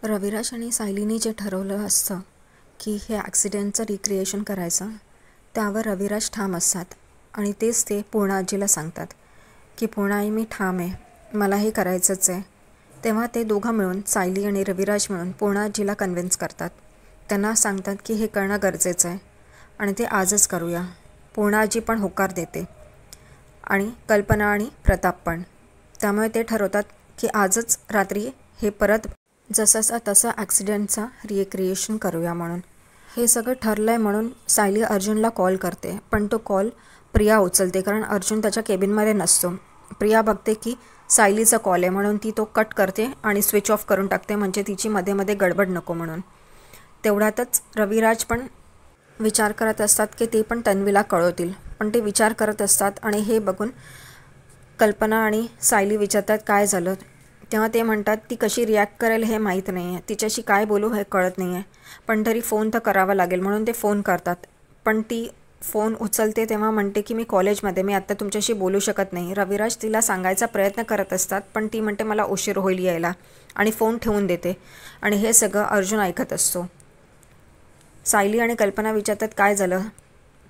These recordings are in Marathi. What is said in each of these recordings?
रविराज आणि सायलीने जे ठरवलं असतं की हे ॲक्सिडेंटचं रिक्रिएशन करायचं, त्यावर रविराज ठाम असतात आणि तेच ते पूर्णा आजीला सांगतात की पूर्णा आई, मी ठाम आहे, मला हे करायचंच आहे. तेव्हा ते दोघं मिळून, सायली आणि रविराज मिळून पूर्णा आजीला कन्व्हिन्स करतात. त्यांना सांगतात की हे करणं गरजेचं आहे आणि ते आजच करूया. पूर्णा आजी पण होकार देते आणि कल्पना आणि प्रताप पण. त्यामुळे ते ठरवतात की आजच रात्री हे परत जसंचा तसं ॲक्सिडेंटचा रिक्रिएशन करूया म्हणून. हे सगळं ठरलं आहे म्हणून सायली अर्जुनला कॉल करते, पण तो कॉल प्रिया उचलते कारण अर्जुन त्याच्या केबिनमध्ये नसतो. प्रिया बघते की सायलीचा कॉल आहे म्हणून ती तो कट करते आणि स्विच ऑफ करून टाकते, म्हणजे तिची मध्ये मध्ये गडबड नको म्हणून. तेवढ्यातच रविराज पण विचार करत असतात की ते पण तन्वीला कळवतील, पण ते विचार करत असतात आणि हे बघून कल्पना आणि सायली विचारतात काय झालं. तेव्हा ते म्हणतात ती कशी रिॲक्ट करेल हे माहीत नाही आहे, तिच्याशी काय बोलू हे कळत नाही आहे, पण तरी फोन तर करावा लागेल म्हणून ते फोन करतात. पण ती फोन उचलते तेव्हा म्हणते की मी कॉलेजमध्ये, मी आत्ता तुमच्याशी बोलू शकत नाही. रविराज तिला सांगायचा प्रयत्न करत असतात, पण ती म्हणते मला उशीर होईल यायला आणि फोन ठेवून देते. आणि हे सगळं अर्जुन ऐकत असतो. सायली आणि कल्पना विचारतात काय झालं,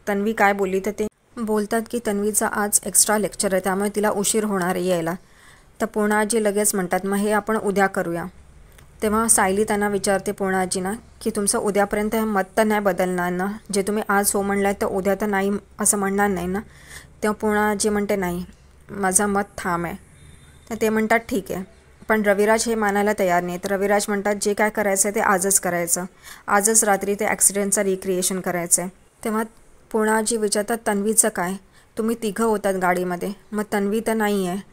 तन्वी काय बोलली, तर ते बोलतात की तन्वीचा आज एक्स्ट्रा लेक्चर आहे त्यामुळे तिला उशीर होणार आहे यायला. तर पूर्णा आजी लगेच म्हणतात मग हे आपण उद्या करूया. तेव्हा सायली त्यांना विचारते पूर्णा आजींना की तुमचं उद्यापर्यंत हे मत तर नाही बदलणार ना, जे तुम्ही आज हो म्हणलं आहे तर उद्या तर नाही असं म्हणणार नाही ना. तेव्हा पूर्णा आजी म्हणते नाही, माझं मत ठाम आहे. तर ते म्हणतात ठीक आहे, पण रविराज हे मानायला तयार नाही. तर रविराज म्हणतात जे काय करायचं आहे ते आजच करायचं, आजच रात्री ते ॲक्सिडेंटचं रिक्रिएशन करायचं आहे. तेव्हा पूर्णा आजी विचारतात तन्वीचं काय, तुम्ही तिघं होतात गाडीमध्ये, मग तन्वी तर नाही आहे.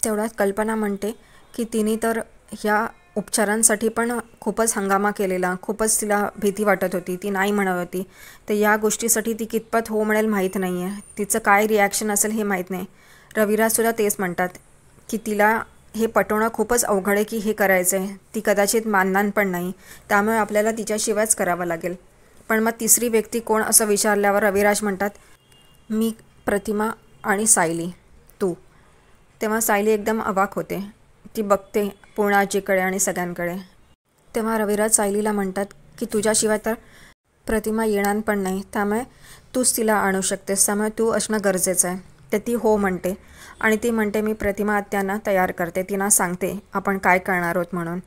तेवढ्यात कल्पना म्हणते की तिने तर ह्या उपचारांसाठी पण खूपच हंगामा केलेला, खूपच तिला भीती वाटत होती, ती नाही म्हणत होती. तर या गोष्टीसाठी ती कितपत हो म्हणेल माहीत नाही आहे, तिचं काय रिॲक्शन असेल हे माहीत नाही. रविराजसुद्धा तेच म्हणतात की तिला हे पटवणं खूपच अवघड आहे की हे करायचं आहे, ती कदाचित मानणार पण नाही, त्यामुळे आपल्याला तिच्याशिवायच करावं लागेल. पण मग तिसरी व्यक्ती कोण असं विचारल्यावर रविराज म्हणतात मी, प्रतिमा आणि सायली, तू. तेव्हा सायली एकदम अवाक होते, ती बघते पूर्णा आजीकडे आणि सगळ्यांकडे. तेव्हा रविराज सायलीला म्हणतात की तुझ्याशिवाय तर प्रतिमा येणार पण नाही, त्यामुळे तूच तिला आणू शकतेस, त्यामुळे तू असणं गरजेचं आहे. तर ती हो म्हणते आणि ती म्हणते मी प्रतिमा आत्यांना तयार करते, तिला सांगते आपण काय करणार आहोत म्हणून,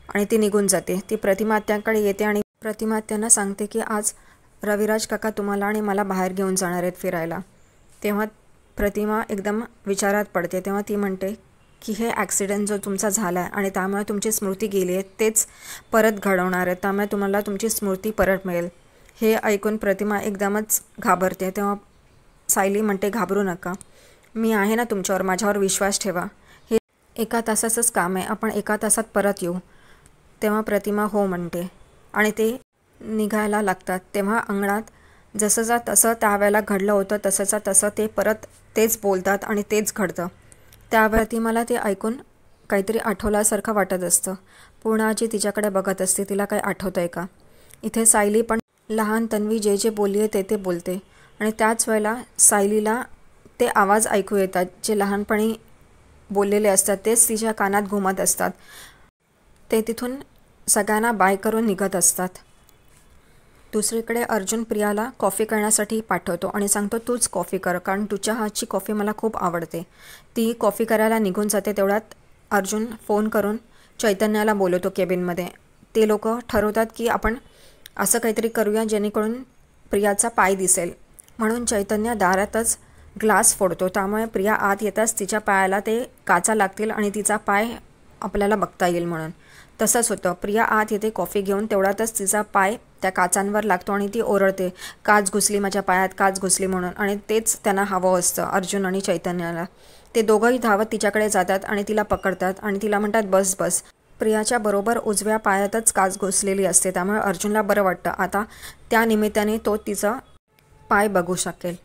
आणि ती निघून जाते. ती प्रतिमा आत्यांकडे येते आणि प्रतिमा आत्यांना सांगते की आज रविराज काका तुम्हाला आणि मला बाहेर घेऊन जाणार आहेत फिरायला. तेव्हा प्रतिमा एकदम विचारात पडते. तेव्हा ती म्हणते की हे ॲक्सिडेंट जो तुमचा झाला आहे आणि त्यामुळे तुमची स्मृती गेली आहे तेच परत घडवणार आहे, त्यामुळे तुम्हाला तुमची स्मृती परत मिळेल. हे ऐकून प्रतिमा एकदमच घाबरते. तेव्हा सायली म्हणते घाबरू नका, मी आहे ना तुमच्यावर, माझ्यावर विश्वास ठेवा, हे 1 तासाचंच काम आहे, आपण 1 तासात परत येऊ. तेव्हा प्रतिमा हो म्हणते आणि ते निघायला लागतात. तेव्हा अंगणात जसंचा तसं त्यावेळेला घडलं होतं तसंचा तसं ते परत तेच बोलतात आणि तेच घडतं. त्या प्रतिमाला ते ऐकून काहीतरी आठवल्यासारखं वाटत असतं. पूर्णा आजी तिच्याकडे बघत असते, तिला काही आठवतं आहे का. इथे सायली पण लहान तन्वी जे जे बोलली आहे ते बोलते आणि त्याच वेळेला सायलीला ते आवाज ऐकू येतात जे लहानपणी बोललेले असतात, तेच तिच्या कानात घुमत असतात. ते तिथून सगळ्यांना बाय करून निघत असतात. दुसरीकडे अर्जुन प्रियाला कॉफी करण्यासाठी पाठवतो आणि सांगतो तूच कॉफी कर, कारण तुझ्या हातची कॉफी मला खूप आवडते. ती कॉफी करायला निघून जाते. तेवढ्यात अर्जुन फोन करून चैतन्याला बोलवतो केबिनमध्ये. ते लोक ठरवतात की आपण असं काहीतरी करूया जेणेकरून प्रियाचा पाय दिसेल, म्हणून चैतन्य दारातच ग्लास फोडतो, त्यामुळे प्रिया आत येताच तिच्या पायाला ते काचा लागतील आणि तिचा पाय आपल्याला बघता येईल म्हणून. तसंच होतं, प्रिया आत येते कॉफी घेऊन, तेवढ्यातच तिचा पाय त्या काचांवर लागतो आणि ती ओरडते काच घुसली माझ्या पायात, काच घुसली म्हणून. आणि तेच त्यांना हवं असतं अर्जुन आणि चैतन्याला. ते दोघंही धावत तिच्याकडे जातात आणि तिला पकडतात आणि तिला म्हणतात बस बस. प्रियाच्या बरोबर उजव्या पायातच काच घुसलेली असते, त्यामुळे अर्जुनला बरं वाटतं, आता त्या निमित्ताने तो तिचा पाय बघू शकेल.